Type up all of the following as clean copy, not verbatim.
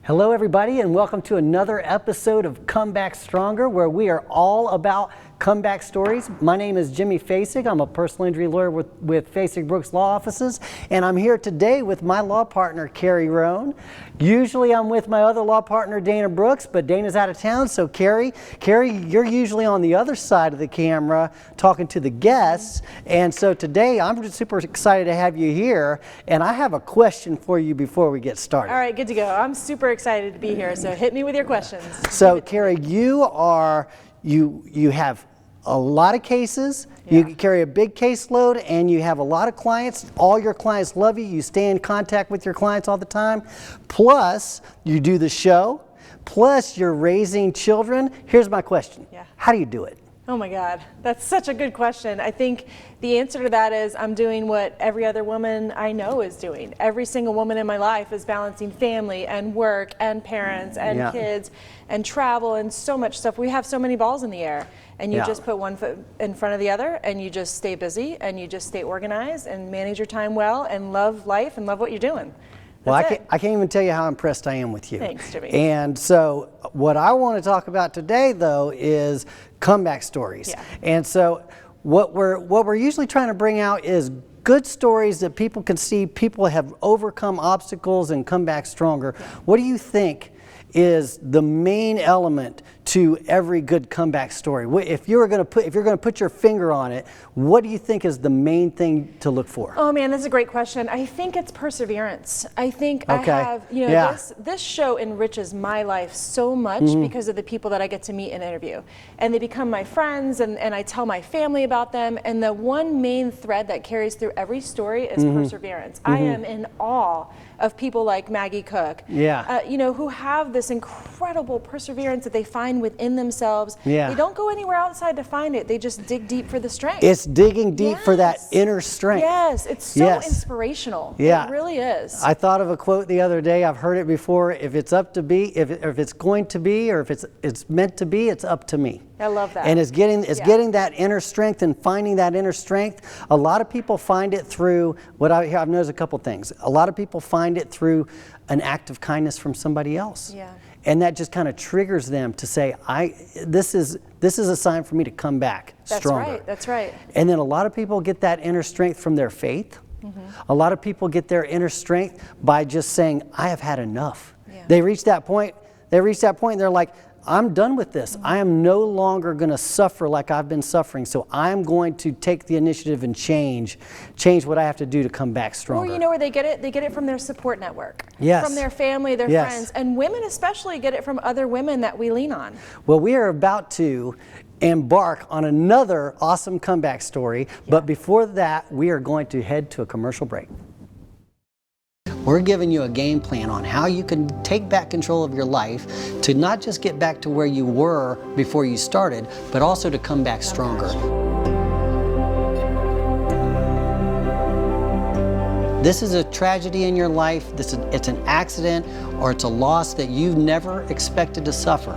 Hello everybody, and welcome to another episode of Come Back Stronger, where we are all about comeback stories. My name is Jimmy Fasig. I'm a personal injury lawyer with Fasig Brooks Law Offices, and I'm here today with my law partner, CARRIE ROANE. Usually I'm with my other law partner, Dana Brooks, but Dana's out of town, so CARRIE, you're usually on the other side of the camera talking to the guests, and so today I'm just super excited to have you here, and I have a question for you before we get started. All right, good to go. I'm super excited to be here, so hit me with your questions. So CARRIE, you have a lot of cases, you carry a big caseload, and you have a lot of clients. All your clients love you. You stay in contact with your clients all the time. Plus, you do the show. Plus, you're raising children. Here's my question. How do you do it? Oh my God, that's such a good question. I think the answer to that is I'm doing what every other woman I know is doing. Every single woman in my life is balancing family and work and parents and kids and travel and so much stuff. We have so many balls in the air, and you just put one foot in front of the other, and you just stay busy, and you just stay organized and manage your time well and love life and love what you're doing. Well, I can't even tell you how impressed I am with you. Thanks, Jimmy. And so what I want to talk about today, though, is comeback stories. And so what we're usually trying to bring out is good stories that people can see people have overcome obstacles and come back stronger. What do you think is the main element to every good comeback story? If you're going to put your finger on it, what do you think is the main thing to look for? Oh man, that's a great question. I think it's perseverance. I think I have, you know, this show enriches my life so much because of the people that I get to meet and interview. And they become my friends, and I tell my family about them, and the one main thread that carries through every story is perseverance. I am in awe of people like Maggie Cook, you know, who have this incredible perseverance that they find within themselves. They don't go anywhere outside to find it. They just dig deep for the strength. It's digging deep for that inner strength. Yes, it's so inspirational. It really is. I thought of a quote the other day. I've heard it before. If it's up to be, if it's going to be, or if it's meant to be, it's up to me. I love that. And it's getting that inner strength and finding that inner strength. A lot of people find it through I've noticed a couple things. A lot of people find it through an act of kindness from somebody else. And that just kind of triggers them to say, this is a sign for me to come back stronger. That's right. And then a lot of people get that inner strength from their faith. A lot of people get their inner strength by just saying, I have had enough. They reach that point. And they're like, I'm done with this. I am no longer going to suffer like I've been suffering, so I'm going to take the initiative and change what I have to do to come back stronger. Or you know where they get it? They get it from their support network. From their family, their friends. And women especially get it from other women that we lean on. Well, we are about to embark on another awesome comeback story, but before that, we are going to head to a commercial break. We're giving you a game plan on how you can take back control of your life to not just get back to where you were before you started, but also to come back stronger. This is a tragedy in your life, it's an accident, or it's a loss that you've never expected to suffer.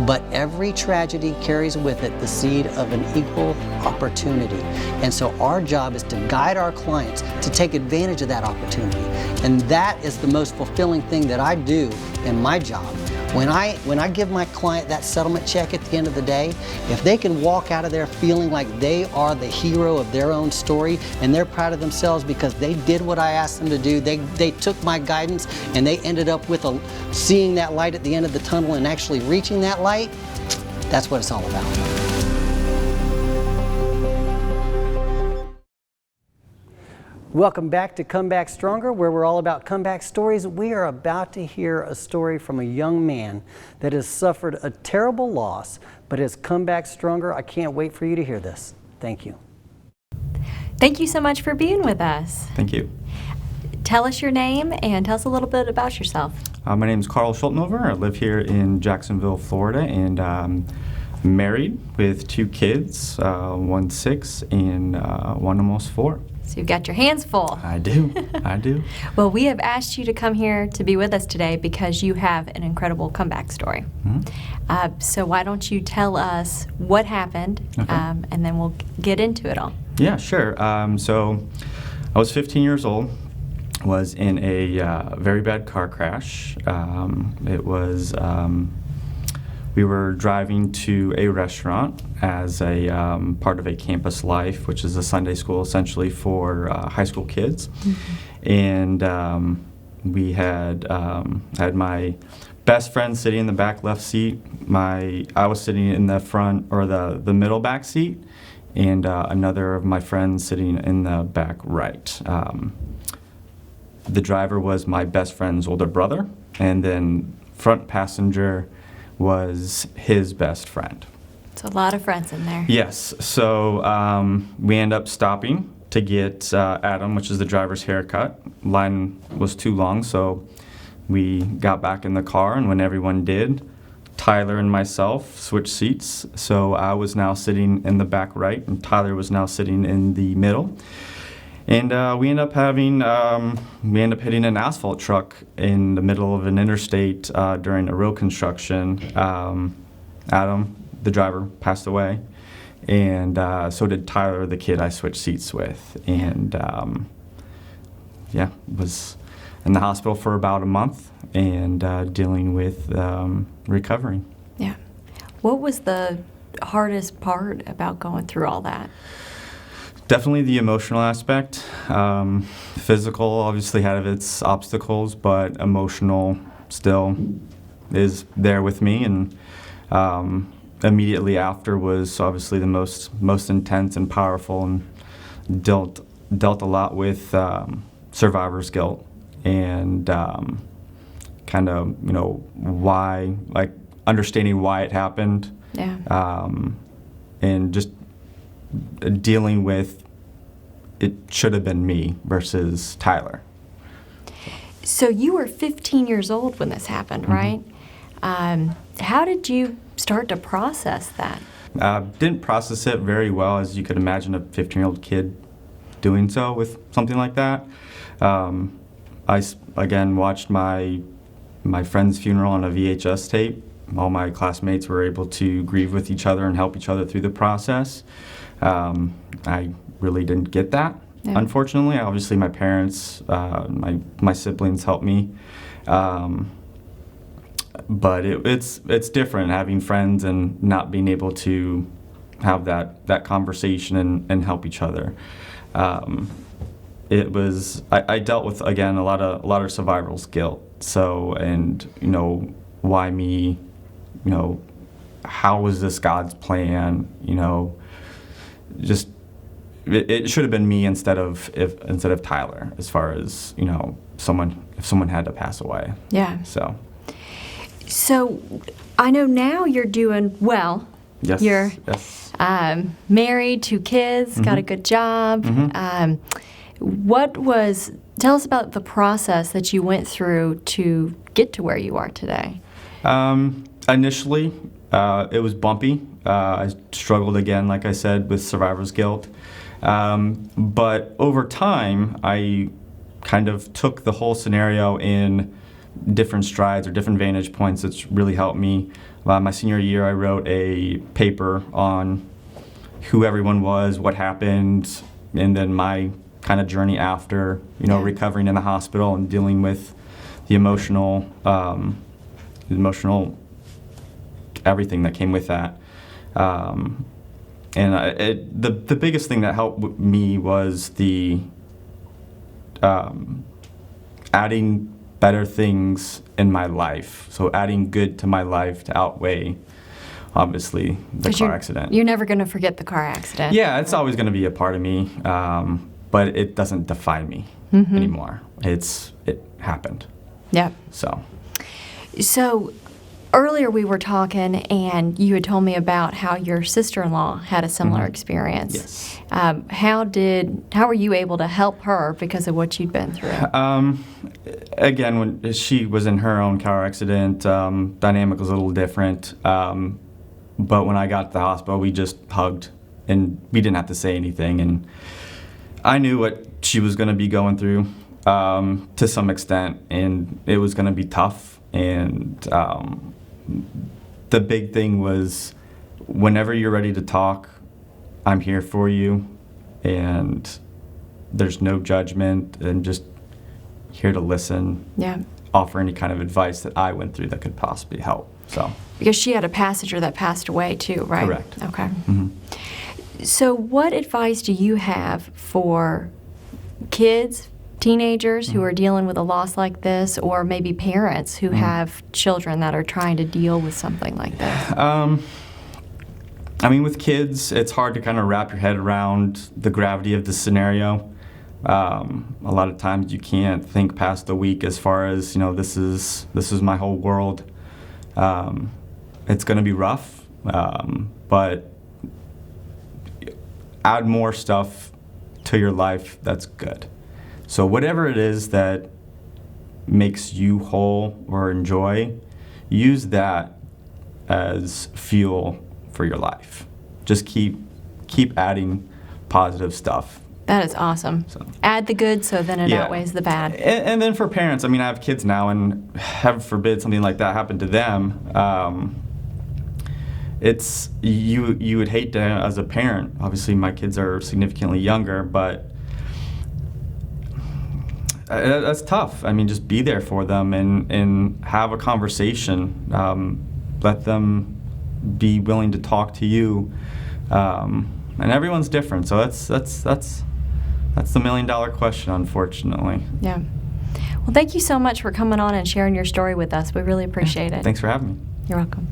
But every tragedy carries with it the seed of an equal opportunity. And so our job is to guide our clients to take advantage of that opportunity. And that is the most fulfilling thing that I do in my job. When I give my client that settlement check at the end of the day, if they can walk out of there feeling like they are the hero of their own story and they're proud of themselves because they did what I asked them to do, they took my guidance and they ended up with seeing that light at the end of the tunnel and actually reaching that light, that's what it's all about. Welcome back to Come Back Stronger, where we're all about comeback stories. We are about to hear a story from a young man that has suffered a terrible loss, but has come back stronger. I can't wait for you to hear this. Thank you. Thank you so much for being with us. Thank you. Tell us your name and tell us a little bit about yourself. My name is Karl Schultenhover. I live here in Jacksonville, Florida, and I'm married with 2 kids, one's 6 and one almost 4. So you've got your hands full. I do. I do. Well, we have asked you to come here to be with us today because you have an incredible comeback story. So why don't you tell us what happened, and then we'll get into it all. Yeah, sure. So I was 15 years old. was in a very bad car crash. It was, we were driving to a restaurant as a part of a campus life, which is a Sunday school essentially for high school kids. And we had my best friend sitting in the back left seat. I was sitting in the front or the middle back seat, and another of my friends sitting in the back right. The driver was my best friend's older brother, and then front passenger was his best friend. It's a lot of friends in there. Yes, so we end up stopping to get Adam, which is the driver's haircut. Line was too long, so we got back in the car, and when everyone did, Tyler and myself switched seats. So I was now sitting in the back right, and Tyler was now sitting in the middle. And we end up hitting an asphalt truck in the middle of an interstate during a road construction. Adam, the driver, passed away, and so did Tyler, the kid I switched seats with. And was in the hospital for about a month and dealing with recovery. Yeah. What was the hardest part about going through all that? Definitely the emotional aspect. Physical obviously had its obstacles, but emotional still is there with me. And immediately after was obviously the most intense and powerful, and dealt a lot with survivor's guilt and kind of why, like understanding why it happened. Yeah. And just dealing with it should have been me versus Tyler. So you were 15 years old when this happened, right? How did you start to process that? Didn't process it very well, as you could imagine a 15-year-old kid doing so with something like that. I again watched my friend's funeral on a VHS tape. All my classmates were able to grieve with each other and help each other through the process. I really didn't get that, unfortunately. Obviously, my parents, my siblings helped me. But it's different having friends and not being able to have that conversation and help each other. It was I dealt with again a lot of survivor's guilt. So, and why me? How was this God's plan? Just it should have been me instead of Tyler, as far as if someone had to pass away. Yeah. So I know now you're doing well. Yes. You're married, 2 kids, got a good job. Tell us about the process that you went through to get to where you are today. Initially, it was bumpy. I struggled again, like I said, with survivor's guilt. But over time, I kind of took the whole scenario in different strides or different vantage points that's really helped me. My senior year, I wrote a paper on who everyone was, what happened, and then my kind of journey after, recovering in the hospital and dealing with the emotional everything that came with that. And the biggest thing that helped me was the adding better things in my life. So adding good to my life to outweigh, obviously, the car accident. You're never going to forget the car accident. Yeah, it's always going to be a part of me, but it doesn't define me anymore. It happened. Yep. So earlier we were talking, and you had told me about how your sister-in-law had a similar experience. Yes. How were you able to help her because of what you'd been through? Again, when she was in her own car accident, dynamic was a little different. But when I got to the hospital, we just hugged, and we didn't have to say anything. And I knew what she was going to be going through to some extent, and it was going to be tough. And the big thing was, whenever you're ready to talk, I'm here for you, and there's no judgment, and just here to listen, offer any kind of advice that I went through that could possibly help. So because she had a passenger that passed away too, right? Correct. Okay. So what advice do you have for kids, teenagers who are dealing with a loss like this, or maybe parents who have children that are trying to deal with something like this? I mean, with kids, it's hard to kind of wrap your head around the gravity of the scenario. A lot of times you can't think past the week as far as, you know, this is my whole world. It's going to be rough, but add more stuff to your life that's good. So whatever it is that makes you whole or enjoy, use that as fuel for your life. Just keep adding positive stuff. That is awesome. So, add the good so then it outweighs the bad. And then for parents, I mean, I have kids now, and heaven forbid something like that happened to them. It's you would hate to, as a parent, obviously my kids are significantly younger, but that's tough. I mean, just be there for them and have a conversation. Let them be willing to talk to you. And everyone's different, so that's the $1 million question, unfortunately. Yeah. Well, thank you so much for coming on and sharing your story with us. We really appreciate it. Thanks for having me. You're welcome.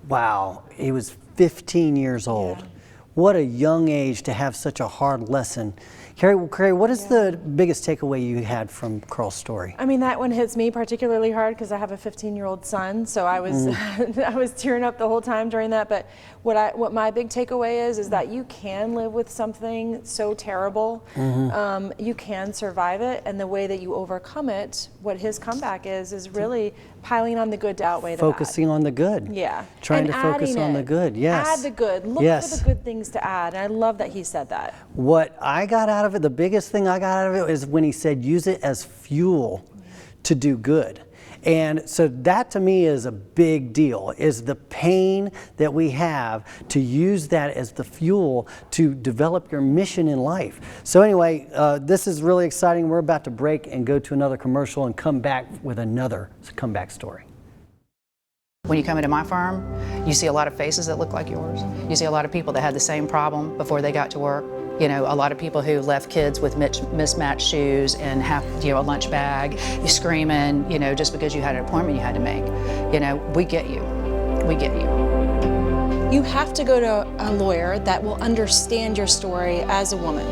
Wow, he was 15 years old. What a young age to have such a hard lesson. Carrie, what is the biggest takeaway you had from Karl's story? I mean, that one hits me particularly hard because I have a 15-year-old son, so I was I was tearing up the whole time during that. But what my big takeaway is that you can live with something so terrible. You can survive it, and the way that you overcome it, what his comeback is really piling on the good to outweigh the bad. Focusing on the good. Yeah. Trying to focus on the good. Yes. Add the good. Look for the good things to add. And I love that he said that. What I got out of it, the biggest thing I got out of it is when he said use it as fuel to do good. And so that to me is a big deal, is the pain that we have to use that as the fuel to develop your mission in life. So anyway, this is really exciting. We're about to break and go to another commercial and come back with another comeback story. When you come into my firm, you see a lot of faces that look like yours. You see a lot of people that had the same problem before they got to work. You know, a lot of people who left kids with mismatched shoes and a lunch bag, you screaming, you know, just because you had an appointment you had to make. You know, we get you. We get you. You have to go to a lawyer that will understand your story as a woman.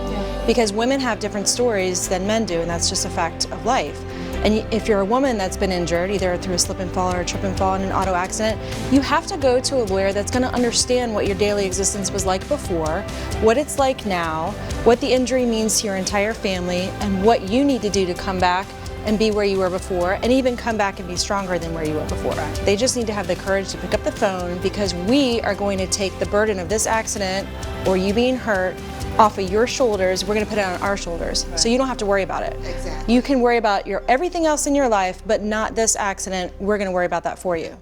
Because women have different stories than men do, and that's just a fact of life. And if you're a woman that's been injured, either through a slip and fall or a trip and fall in an auto accident, you have to go to a lawyer that's going to understand what your daily existence was like before, what it's like now, what the injury means to your entire family, and what you need to do to come back and be where you were before, and even come back and be stronger than where you were before. They just need to have the courage to pick up the phone, because we are going to take the burden of this accident or you being hurt off of your shoulders. We're going to put it on our shoulders, so you don't have to worry about it. Exactly. You can worry about everything else in your life, but not this accident. We're going to worry about that for you.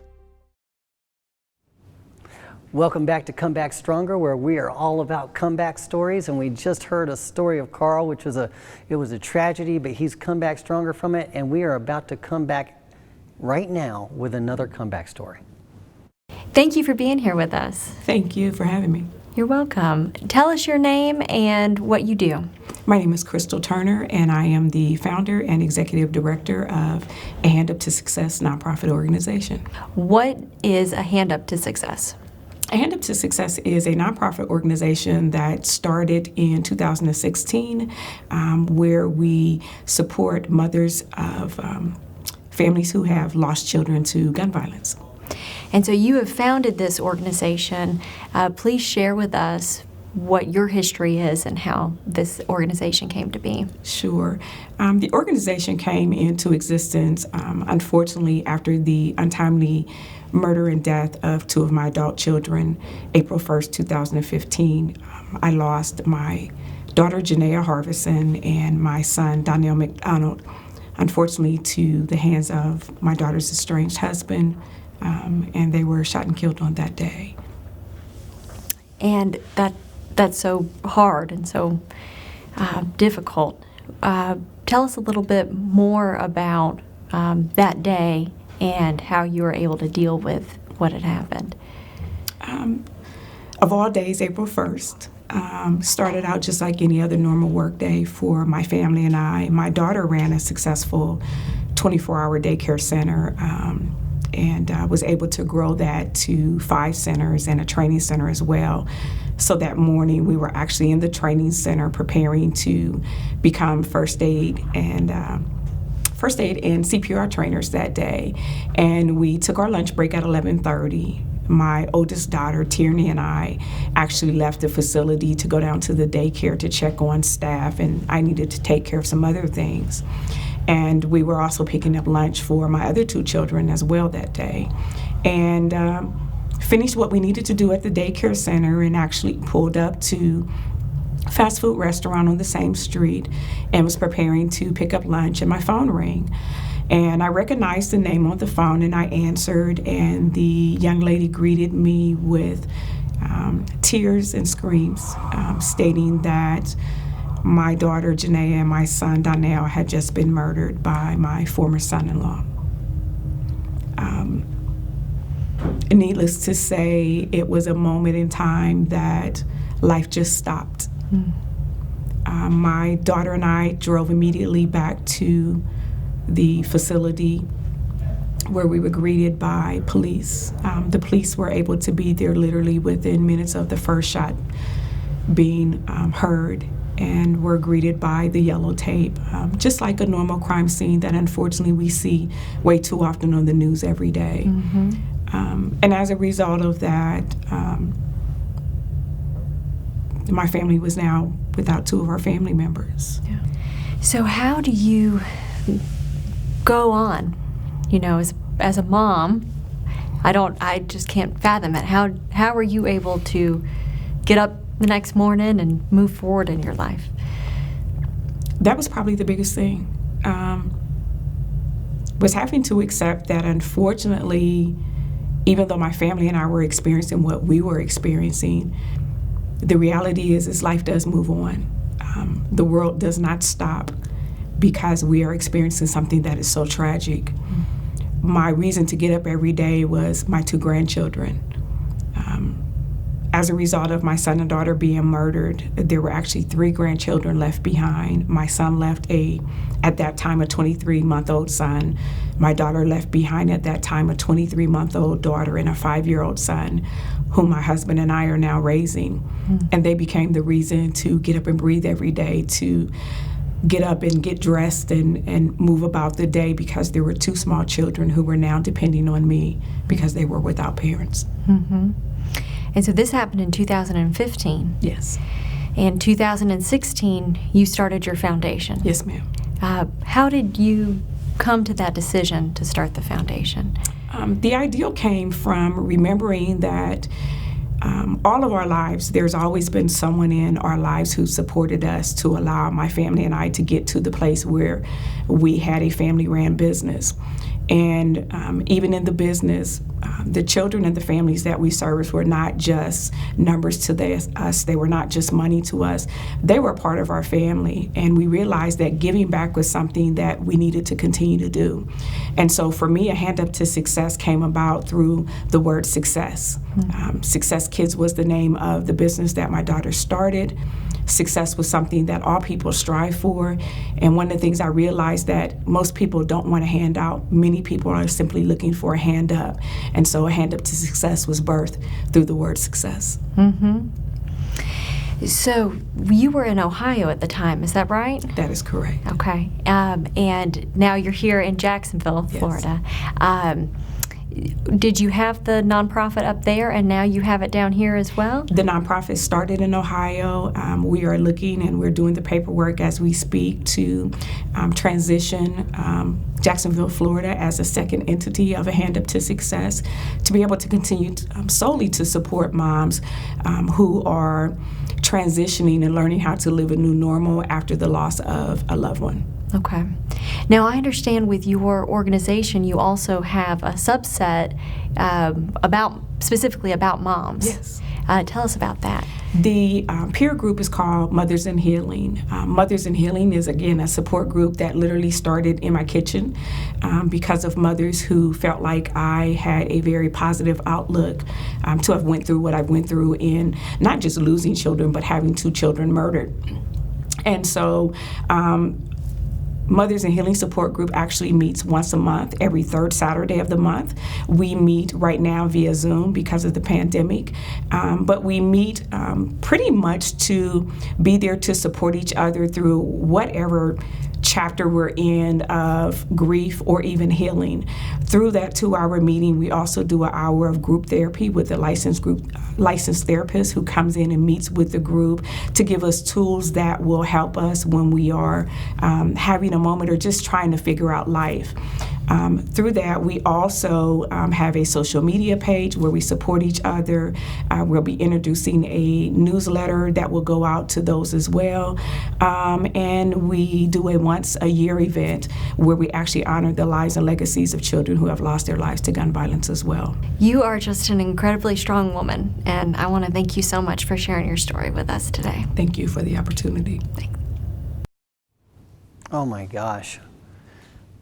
Welcome back to Come Back Stronger, where we are all about comeback stories. And we just heard a story of Karl, which was it was a tragedy, but he's come back stronger from it. And we are about to come back right now with another comeback story. Thank you for being here with us. Thank you for having me. You're welcome. Tell us your name and what you do. My name is Crustal Turner, and I am the founder and executive director of A Hand Up to Success nonprofit organization. What is A Hand Up to Success? A Hand Up to Success is a nonprofit organization that started in 2016, where we support mothers of families who have lost children to gun violence. And so you have founded this organization. Please share with us what your history is and how this organization came to be. Sure. The organization came into existence, unfortunately, after the untimely murder and death of two of my adult children, April 1st, 2015. I lost my daughter, Janaea Harvison, and my son, Donnell McDonald, unfortunately, to the hands of my daughter's estranged husband. And they were shot and killed on that day. And that's so hard and so difficult. tell us a little bit more about that day and how you were able to deal with what had happened. Of all days, April 1st. Started out just like any other normal work day for my family and I. My daughter ran a successful 24-hour daycare center and was able to grow that to 5 centers and a training center as well. So that morning we were actually in the training center preparing to become first aid and CPR trainers that day. And we took our lunch break at 11:30. My oldest daughter, Tierney, and I actually left the facility to go down to the daycare to check on staff, and I needed to take care of some other things. And we were also picking up lunch for my other 2 children as well that day. And finished what we needed to do at the daycare center and actually pulled up to a fast food restaurant on the same street and was preparing to pick up lunch, and my phone rang. And I recognized the name on the phone, and I answered, and the young lady greeted me with tears and screams, stating that my daughter Janaea and my son Donnell had just been murdered by my former son-in-law. Needless to say, it was a moment in time that life just stopped. My daughter and I drove immediately back to the facility where we were greeted by police. The police were able to be there literally within minutes of the first shot being heard, and were greeted by the yellow tape, just like a normal crime scene that unfortunately we see way too often on the news every day. And as a result of that, my family was now without 2 of our family members. Yeah. So how do you go on, you know, as a mom? I just can't fathom it. How are you able to get up the next morning and move forward in your life? That was probably the biggest thing. Was having to accept that, unfortunately, even though my family and I were experiencing what we were experiencing, the reality is life does move on. The world does not stop because we are experiencing something that is so tragic. My reason to get up every day was my 2 grandchildren. As a result of my son and daughter being murdered, there were actually 3 grandchildren left behind. My son left at that time, a 23-month-old son. My daughter left behind at that time a 23-month-old daughter and a 5-year-old son, whom my husband and I are now raising. And they became the reason to get up and breathe every day, to get up and get dressed and move about the day, because there were 2 small children who were now depending on me because they were without parents. And so this happened in 2015. Yes. In 2016, you started your foundation. Yes, ma'am. How did you come to that decision to start the foundation? The ideal came from remembering that all of our lives, there's always been someone in our lives who supported us to allow my family and I to get to the place where we had a family-ran business. And even in the business, the children and the families that we serviced were not just numbers to us. They were not just money to us. They were part of our family. And we realized that giving back was something that we needed to continue to do. And so for me, A Hand Up to Success came about through the word success. Success Kids was the name of the business that my daughter started. Success was something that all people strive for. And one of the things I realized that most people don't want a handout. Many people are simply looking for a hand up. And so A Hand Up to Success was birthed through the word success. So you were in Ohio at the time, is that right? That is correct. Okay. And now you're here in Jacksonville, Yes. Florida. Did you have the nonprofit up there and now you have it down here as well? The nonprofit started in Ohio. We are looking and we're doing the paperwork as we speak to transition Jacksonville, Florida as a second entity of A Hand Up to Success, to be able to continue solely to support moms who are transitioning and learning how to live a new normal after the loss of a loved one. Okay. Now, I understand with your organization, you also have a subset specifically about moms. Yes. Tell us about that. The peer group is called Mothers in Healing. Mothers in Healing is, again, a support group that literally started in my kitchen because of mothers who felt like I had a very positive outlook to have went through what I went through in not just losing children, but having 2 children murdered. And so Mothers in Healing Support Group actually meets once a month, every 3rd Saturday of the month. We meet right now via Zoom because of the pandemic, but we meet pretty much to be there to support each other through whatever chapter we're in of grief or even healing. Through that 2-hour meeting, we also do an hour of group therapy with a licensed therapist who comes in and meets with the group to give us tools that will help us when we are having a moment or just trying to figure out life. Through that, we also have a social media page where we support each other. We'll be introducing a newsletter that will go out to those as well. And we do a once-a-year event where we actually honor the lives and legacies of children who have lost their lives to gun violence as well. You are just an incredibly strong woman, and I want to thank you so much for sharing your story with us today. Thank you for the opportunity. Thanks. Oh my gosh.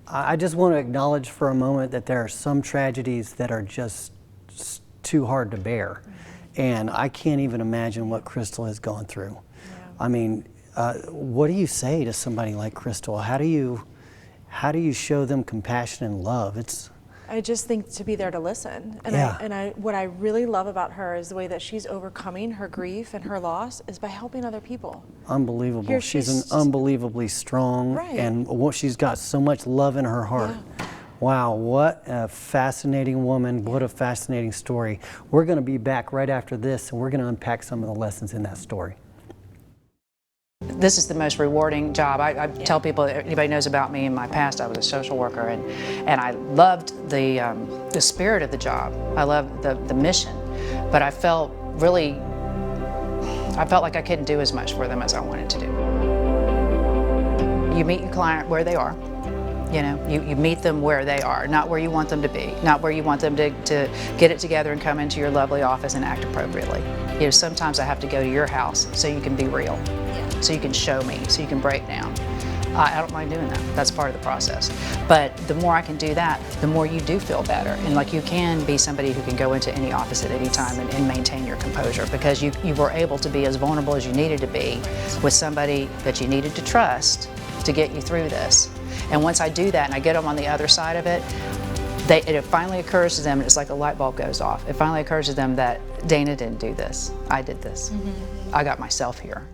I just want to acknowledge for a moment that there are some tragedies that are just too hard to bear. And I can't even imagine what Crystal has gone through. Yeah. I mean, what do you say to somebody like Crystal? How do you show them compassion and love? I just think to be there to listen. And what I really love about her is the way that she's overcoming her grief and her loss is by helping other people. Unbelievable. Here she's an unbelievably strong, and she's got so much love in her heart. Yeah. Wow, what a fascinating woman. What a fascinating story. We're going to be back right after this, and we're going to unpack some of the lessons in that story. This is the most rewarding job. I tell people, anybody knows about me in my past, I was a social worker, and I loved the spirit of the job. I loved the mission, but I felt like I couldn't do as much for them as I wanted to do. You meet your client where they are. You know, you meet them where they are, not where you want them to be, not where you want them to get it together and come into your lovely office and act appropriately. You know, sometimes I have to go to your house so you can be real, so you can show me, so you can break down. I don't mind doing that. That's part of the process. But the more I can do that, the more you do feel better. And like you can be somebody who can go into any office at any time and maintain your composure because you were able to be as vulnerable as you needed to be with somebody that you needed to trust to get you through this. And once I do that and I get them on the other side of it, it finally occurs to them, and it's like a light bulb goes off. It finally occurs to them that Dana didn't do this. I did this. Mm-hmm. I got myself here.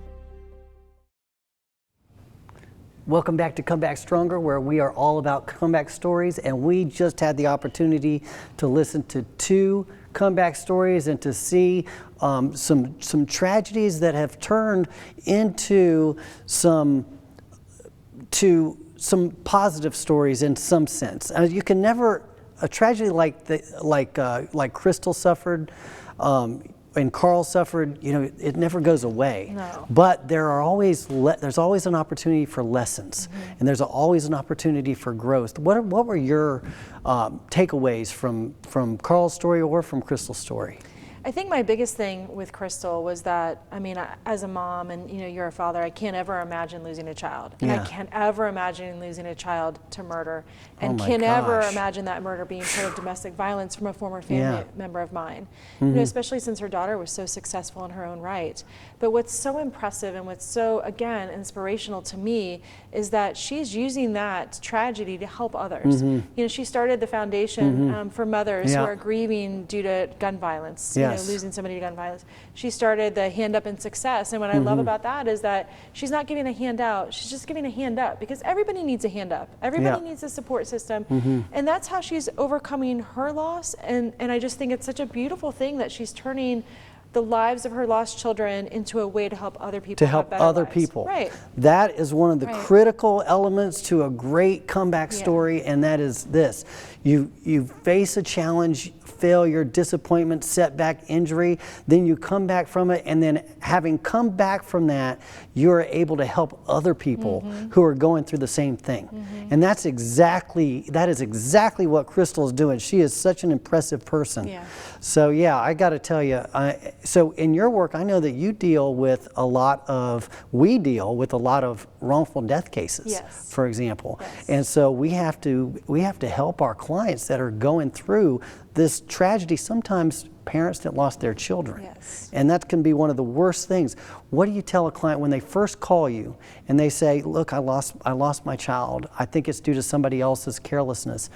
Welcome back to Come Back Stronger, where we are all about comeback stories, and we just had the opportunity to listen to 2 comeback stories and to see some tragedies that have turned into some positive stories in some sense. You can never, a tragedy like Crystal suffered, and Karl suffered, you know, it never goes away. No. But there's always an opportunity for lessons, and there's always an opportunity for growth. What were your takeaways from Karl's story or from Crystal's story? I think my biggest thing with Crystal was that, I mean, as a mom and you're a father, I can't ever imagine losing a child. And I can't ever imagine losing a child to murder. And can't ever imagine that murder being part of domestic violence from a former family member of mine. You know, especially since her daughter was so successful in her own right. But what's so impressive and what's so, again, inspirational to me is that she's using that tragedy to help others. You know, she started the foundation for mothers who are grieving due to gun violence. You know, losing somebody to gun violence. She started the Hand Up in Success, and what I love about that is that she's not giving a hand out, she's just giving a hand up, because everybody needs a hand up. Everybody needs a support system, and that's how she's overcoming her loss, and I just think it's such a beautiful thing that she's turning the lives of her lost children into a way to help other people. To help other people. Right. That is one of the critical elements to a great comeback story, and that is this. You face a challenge failure, disappointment, setback, injury, then you come back from it, and then having come back from that, you're able to help other people who are going through the same thing. And that is exactly what Crystal is doing. She is such an impressive person. Yeah. So yeah, I got to tell you, so in your work, I know that you deal with a lot of, we deal with a lot of wrongful death cases, yes. for example. Yes. And so we have to help our clients that are going through this tragedy. Sometimes parents that lost their children. Yes. And that can be one of the worst things. What do you tell a client when they first call you and they say, look, I lost my child. I think it's due to somebody else's carelessness.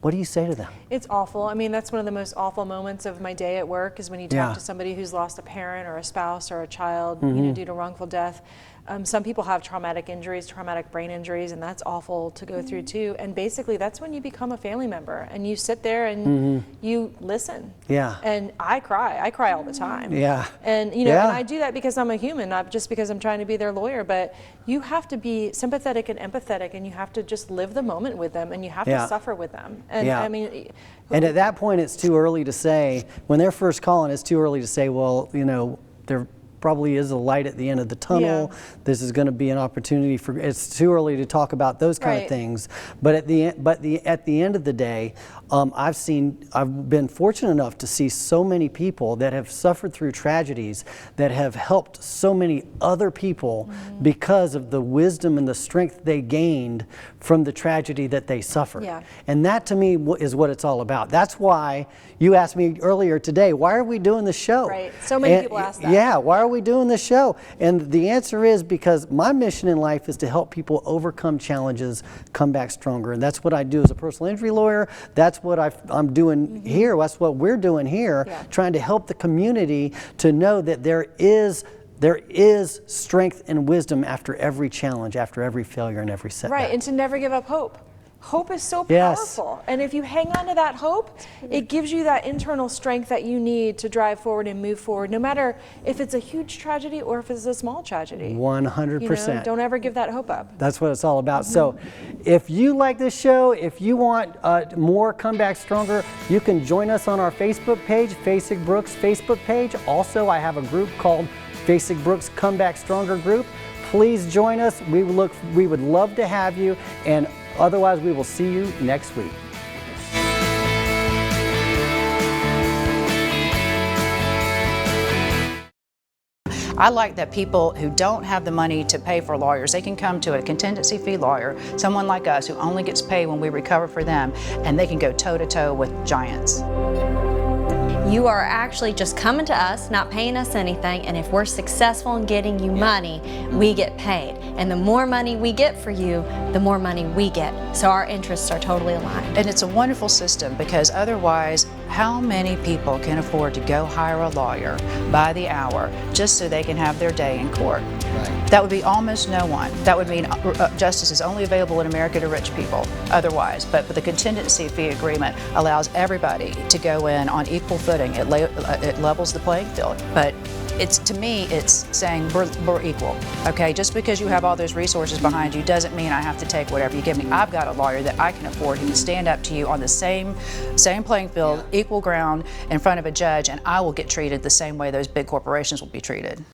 What do you say to them? It's awful. I mean, that's one of the most awful moments of my day at work is when you talk to somebody who's lost a parent or a spouse or a child, you know, due to wrongful death. Some people have traumatic injuries, traumatic brain injuries, and that's awful to go through too. And basically, that's when you become a family member and you sit there and you listen. Yeah. And I cry all the time. Yeah. And you know, and I do that because I'm a human, not just because I'm trying to be their lawyer. But you have to be sympathetic and empathetic, and you have to just live the moment with them, and you have to suffer with them. And I mean. And at that point, it's too early to say. When they're first calling, it's too early to say, well, you know, they're probably is a light at the end of the tunnel. Yeah. This is going to be an opportunity for. It's too early to talk about those kind of things. But at the end of the day, I've been fortunate enough to see so many people that have suffered through tragedies that have helped so many other people because of the wisdom and the strength they gained from the tragedy that they suffered. Yeah. And that to me is what it's all about. That's why you asked me earlier today, why are we doing this show? Right. So many people ask that. Yeah, why are we doing this show? And the answer is because my mission in life is to help people overcome challenges, come back stronger. And that's what I do as a personal injury lawyer. That's what I'm doing here. That's what we're doing here, trying to help the community to know that there is strength and wisdom after every challenge, after every failure and every setback. Right, and to never give up hope. Hope is so powerful. And if you hang on to that hope, it gives you that internal strength that you need to drive forward and move forward, no matter if it's a huge tragedy or if it's a small tragedy. 100%. You know, don't ever give that hope up. That's what it's all about. So if you like this show, if you want more Come Back Stronger, you can join us on our Facebook page, Facing Brooks Facebook page. Also, I have a group called Facing Brooks Come Back Stronger Group. Please join us. We would love to have you. And otherwise, we will see you next week. I like that people who don't have the money to pay for lawyers, they can come to a contingency fee lawyer, someone like us who only gets paid when we recover for them, and they can go toe-to-toe with giants. You are actually just coming to us, not paying us anything, and if we're successful in getting you money, we get paid. And the more money we get for you, the more money we get. So our interests are totally aligned. And it's a wonderful system because otherwise, how many people can afford to go hire a lawyer by the hour just so they can have their day in court? Right. That would be almost no one. That would mean justice is only available in America to rich people otherwise. But the contingency fee agreement allows everybody to go in on equal footing. It levels the playing field. But to me, it's saying we're equal. Okay, just because you have all those resources behind you doesn't mean I have to take whatever you give me. I've got a lawyer that I can afford who can stand up to you on the same playing field, equal ground in front of a judge, and I will get treated the same way those big corporations will be treated.